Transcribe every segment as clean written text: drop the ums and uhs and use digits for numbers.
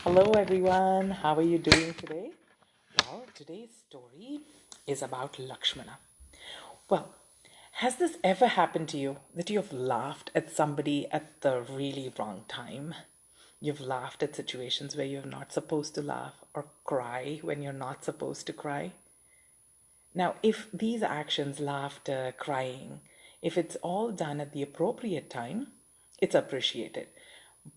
Hello, everyone. How are you doing today? Well, today's story is about Lakshmana. Well, has this ever happened to you that you've laughed at somebody at the really wrong time? You've laughed at situations where you're not supposed to laugh or cry when you're not supposed to cry? Now, if these actions, laughter, crying, if it's all done at the appropriate time, it's appreciated.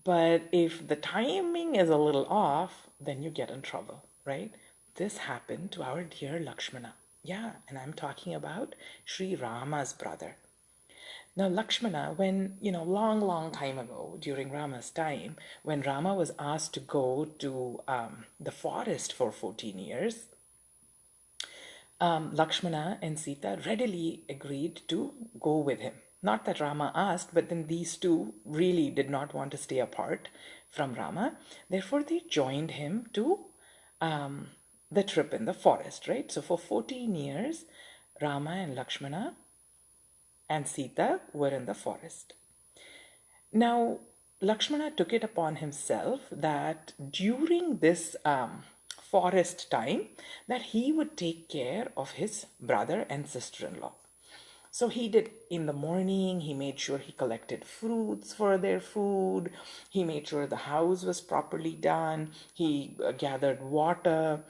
But if the timing is a little off, then you get in trouble, right? This happened to our dear Lakshmana. Yeah, and I'm talking about Sri Rama's brother. Now, Lakshmana, when, long, long time ago, during Rama's time, when Rama was asked to go to the forest for 14 years, Lakshmana and Sita readily agreed to go with him. Not that Rama asked, but then these two really did not want to stay apart from Rama. Therefore, they joined him to the trip in the forest, right? So, for 14 years, Rama and Lakshmana and Sita were in the forest. Now, Lakshmana took it upon himself that during this forest time, that he would take care of his brother and sister-in-law. So he did in the morning, he made sure he collected fruits for their food. He made sure the house was properly done. He gathered water.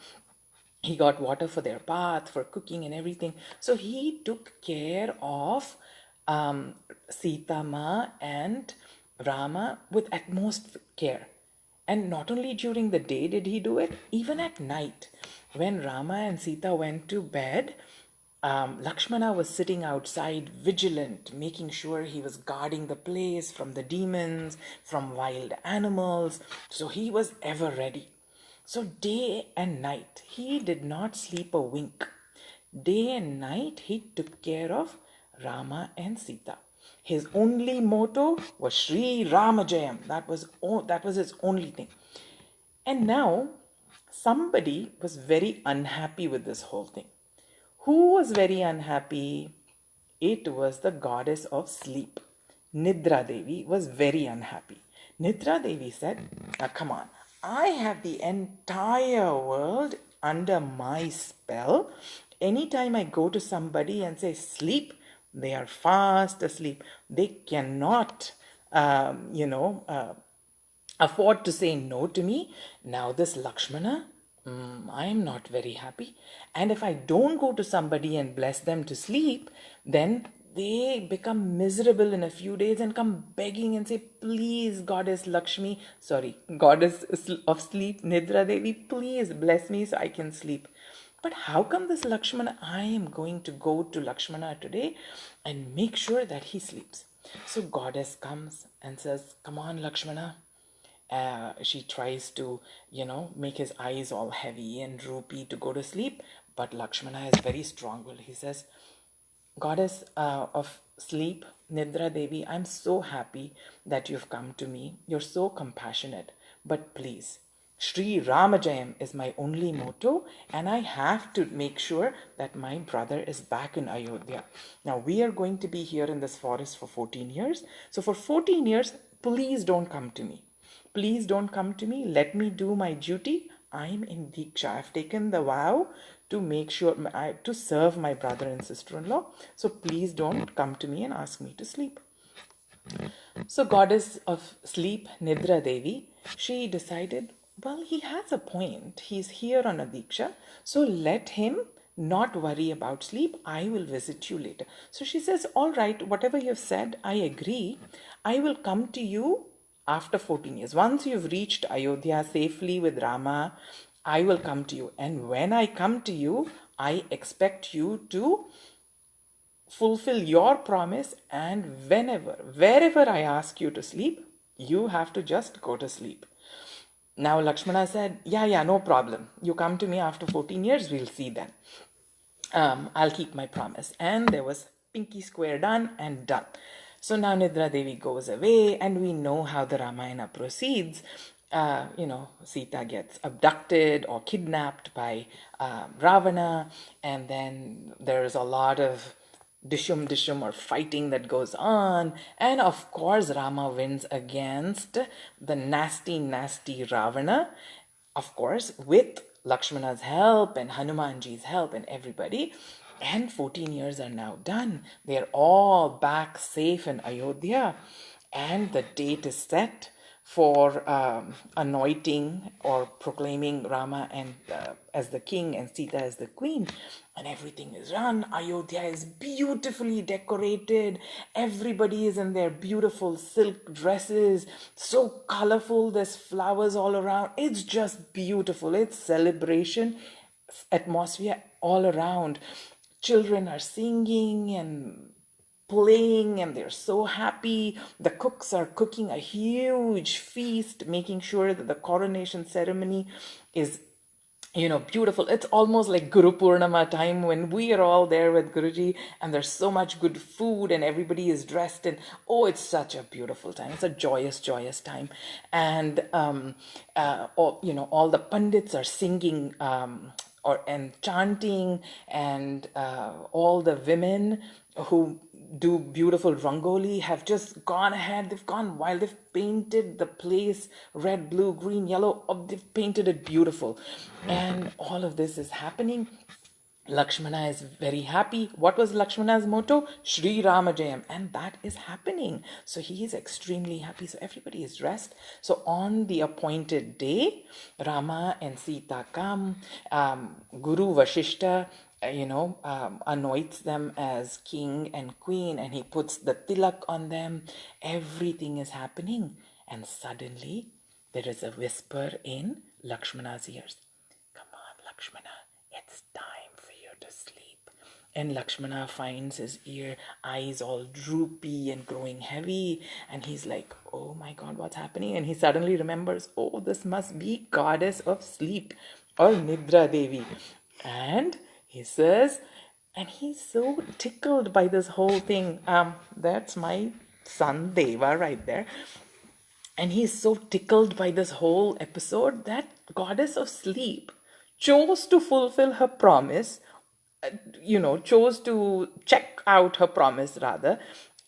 He got water for their bath, for cooking and everything. So he took care of Sita Ma and Rama with utmost care. And not only during the day did he do it, even at night. When Rama and Sita went to bed, Lakshmana was sitting outside, vigilant, making sure he was guarding the place from the demons, from wild animals. So he was ever ready. So day and night, he did not sleep a wink. Day and night, he took care of Rama and Sita. His only motto was Sri Rama Jayam. That was his only thing. And now, somebody was very unhappy with this whole thing. Who was very unhappy? It was the goddess of sleep. Nidra Devi was very unhappy. Nidra Devi said, now come on, I have the entire world under my spell. Anytime I go to somebody and say sleep, they are fast asleep. They cannot, afford to say no to me. Now this Lakshmana, I am not very happy. And if I don't go to somebody and bless them to sleep, then they become miserable in a few days and come begging and say, please, goddess Lakshmi, sorry, goddess of sleep, Nidra Devi, please bless me so I can sleep. But how come this Lakshmana, I am going to go to Lakshmana today and make sure that he sleeps. So goddess comes and says, come on, Lakshmana. She tries to, make his eyes all heavy and droopy to go to sleep. But Lakshmana is very strong-willed. He says, Goddess of sleep, Nidra Devi, I'm so happy that you've come to me. You're so compassionate. But please, Sri Rama Jayam is my only motto, and I have to make sure that my brother is back in Ayodhya. Now, we are going to be here in this forest for 14 years. So for 14 years, please don't come to me. Please don't come to me. Let me do my duty. I'm in Diksha. I've taken the vow to make sure, to serve my brother and sister-in-law. So please don't come to me and ask me to sleep. So goddess of sleep, Nidra Devi, she decided, well, he has a point. He's here on a Diksha. So let him not worry about sleep. I will visit you later. So she says, all right, whatever you've said, I agree. I will come to you after 14 years. Once you've reached Ayodhya safely with Rama, I will come to you. And when I come to you, I expect you to fulfill your promise, and wherever I ask you to sleep, you have to just go to sleep. Now Lakshmana said, yeah, no problem. You come to me after 14 years, we'll see then. I'll keep my promise. And there was pinky square done and done. So now Nidra Devi goes away, and we know how the Ramayana proceeds. Sita gets abducted or kidnapped by Ravana, and then there's a lot of dishum dishum or fighting that goes on. And of course, Rama wins against the nasty, nasty Ravana, of course, with Lakshmana's help and Hanumanji's help and everybody. And 14 years are now done. They're all back safe in Ayodhya. And the date is set for anointing or proclaiming Rama and as the king and Sita as the queen, and everything is done. Ayodhya is beautifully decorated. Everybody is in their beautiful silk dresses, so colorful. There's flowers all around. It's just beautiful. It's celebration atmosphere all around. Children are singing and playing and they're so happy. The cooks are cooking a huge feast, making sure that the coronation ceremony is, beautiful. It's almost like Guru Purnama time when we are all there with Guruji and there's so much good food and everybody is dressed in, oh, it's such a beautiful time. It's a joyous, joyous time. And, all the Pandits are singing and chanting, and all the women who do beautiful rangoli have just gone ahead. They've gone wild. They've painted the place red, blue, green, yellow. They've painted it beautiful. And all of this is happening. Lakshmana is very happy. What was Lakshmana's motto? Sri Rama Jayam. And that is happening. So he is extremely happy. So everybody is dressed. So on the appointed day, Rama and Sita come. Guru Vashishta, anoints them as king and queen, and he puts the tilak on them. Everything is happening. And suddenly, there is a whisper in Lakshmana's ears. Come on, Lakshmana, it's time for you to sleep. And Lakshmana finds his eyes all droopy and growing heavy. And he's like, oh my God, what's happening? And he suddenly remembers, oh, this must be goddess of sleep or Nidra Devi. And he says, and he's so tickled by this whole thing. That's my son Deva right there. And he's so tickled by this whole episode that goddess of sleep chose to fulfill her promise, chose to check out her promise rather.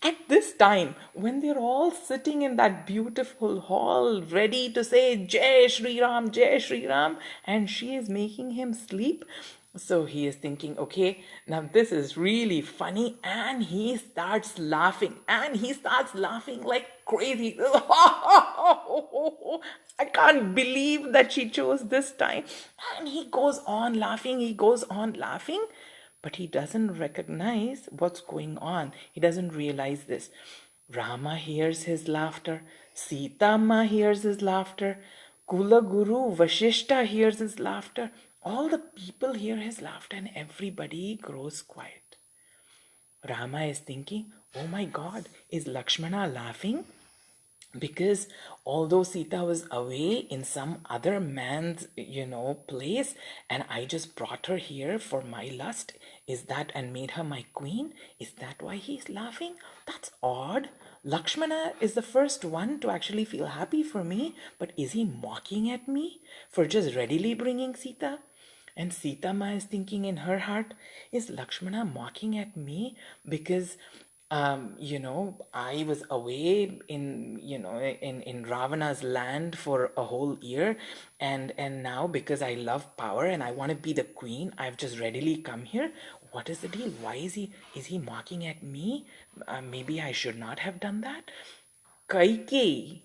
At this time, when they're all sitting in that beautiful hall, ready to say Jai Sri Ram, Jai Sri Ram, and she is making him sleep. So he is thinking, okay, now this is really funny. And he starts laughing. And he starts laughing like crazy. I can't believe that she chose this time. And he goes on laughing. He goes on laughing. But he doesn't recognize what's going on. He doesn't realize this. Rama hears his laughter. Sita Ma hears his laughter. Kula Guru Vashishta hears his laughter. All the people hear his laughter and everybody grows quiet. Rama is thinking, oh my God, is Lakshmana laughing? Because although Sita was away in some other man's, place, and I just brought her here for my lust, and made her my queen? Is that why he's laughing? That's odd. Lakshmana is the first one to actually feel happy for me, but is he mocking at me for just readily bringing Sita? And Sita Ma is thinking in her heart, is Lakshmana mocking at me because I was away in Ravana's land for a whole year, and now because I love power and I want to be the queen, I've just readily come here. What is the deal? Why is he mocking at me? Maybe I should not have done that. Kaikeyi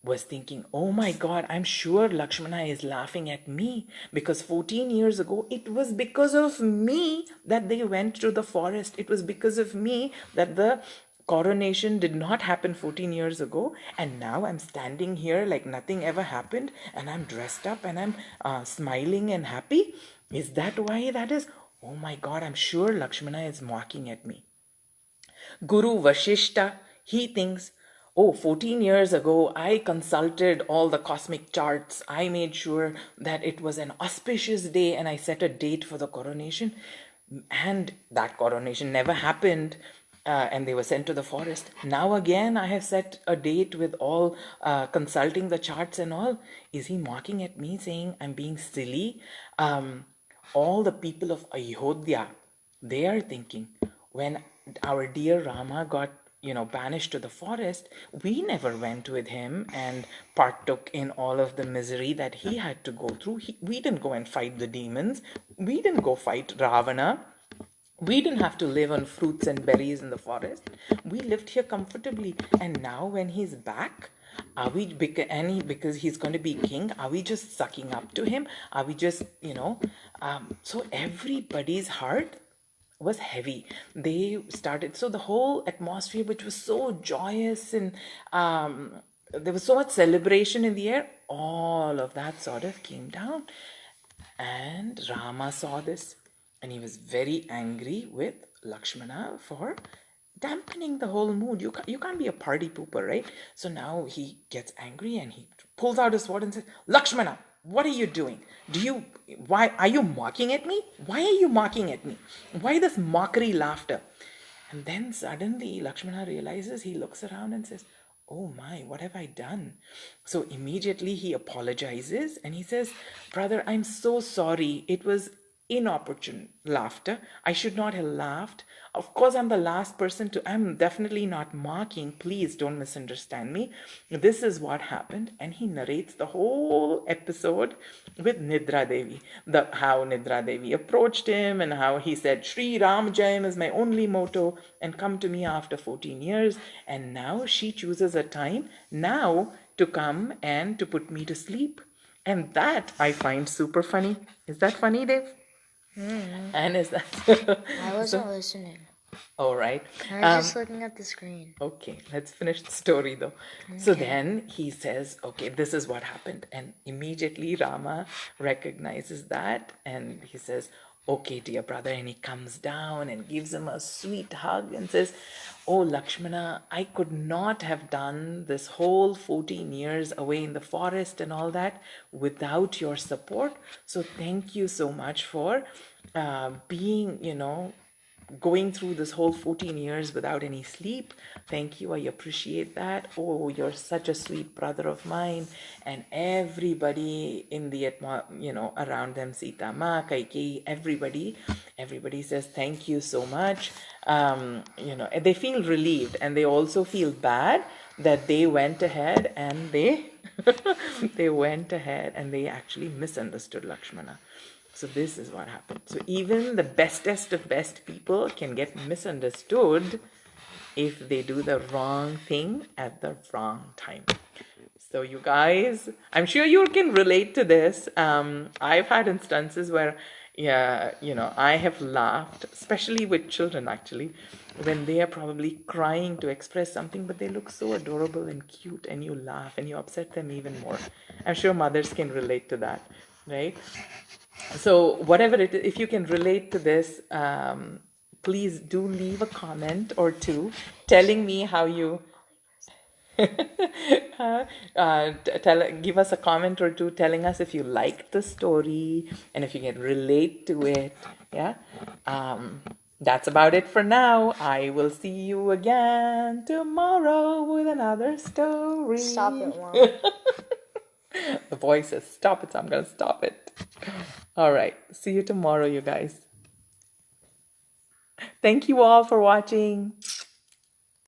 was thinking, oh my God, I'm sure Lakshmana is laughing at me because 14 years ago, it was because of me that they went to the forest. It was because of me that the coronation did not happen 14 years ago. And now I'm standing here like nothing ever happened, and I'm dressed up and I'm smiling and happy. Is that why that is? Oh my God, I'm sure Lakshmana is mocking at me. Guru Vashishta, he thinks, oh, 14 years ago, I consulted all the cosmic charts. I made sure that it was an auspicious day and I set a date for the coronation. And that coronation never happened. And they were sent to the forest. Now again, I have set a date with all consulting the charts and all. Is he mocking at me, saying I'm being silly? All the people of Ayodhya, they are thinking, when our dear Rama got, banished to the forest, we never went with him and partook in all of the misery that he had to go through. We didn't go and fight the demons. We didn't go fight Ravana. We didn't have to live on fruits and berries in the forest. We lived here comfortably. And now when he's back, are we, because he's going to be king, are we just sucking up to him? Are we just, so everybody's heart was heavy. They started, so the whole atmosphere, which was so joyous, and there was so much celebration in the air, all of that sort of came down. And Rama saw this, and he was very angry with Lakshmana for dampening the whole mood. You can't be a party pooper, right? So now he gets angry and he pulls out his sword and says, Lakshmana, what are you doing? Why are you mocking at me? Why are you mocking at me? Why this mockery laughter? And then suddenly Lakshmana realizes, he looks around and says, oh my, what have I done? So immediately he apologizes and he says, brother, I'm so sorry. It was inopportune laughter. I should not have laughed. Of course, I'm the last person I'm definitely not mocking. Please don't misunderstand me. This is what happened. And he narrates the whole episode with Nidra Devi, how Nidra Devi approached him and how he said, Sri Rama Jayam is my only motto and come to me after 14 years. And now she chooses a time now to come and to put me to sleep. And that I find super funny. Is that funny, Dave? And is that... I wasn't listening. All right. I was just looking at the screen. Okay, let's finish the story though. Okay. So then he says, okay, this is what happened. And immediately Rama recognizes that and he says, okay, dear brother. And he comes down and gives him a sweet hug and says, oh, Lakshmana, I could not have done this whole 14 years away in the forest and all that without your support. So thank you so much for being, going through this whole 14 years without any sleep. Thank you. I appreciate that. Oh, you're such a sweet brother of mine. And everybody in the, around them, Sita Ma, Kaikeyi, everybody says, thank you so much. They feel relieved and they also feel bad that they went ahead and they actually misunderstood Lakshmana. So this is what happened. So even the bestest of best people can get misunderstood if they do the wrong thing at the wrong time. So you guys, I'm sure you can relate to this. I've had instances where, I have laughed, especially with children actually, when they are probably crying to express something, but they look so adorable and cute and you laugh and you upset them even more. I'm sure mothers can relate to that, right? So whatever it is, if you can relate to this, please do leave a comment or two telling me how you give us a comment or two telling us if you liked the story and if you can relate to it. Yeah. That's about it for now. I will see you again tomorrow with another story. Stop it, Mom. The voice says stop it, so I'm going to stop it. All right. See you tomorrow, you guys. Thank you all for watching.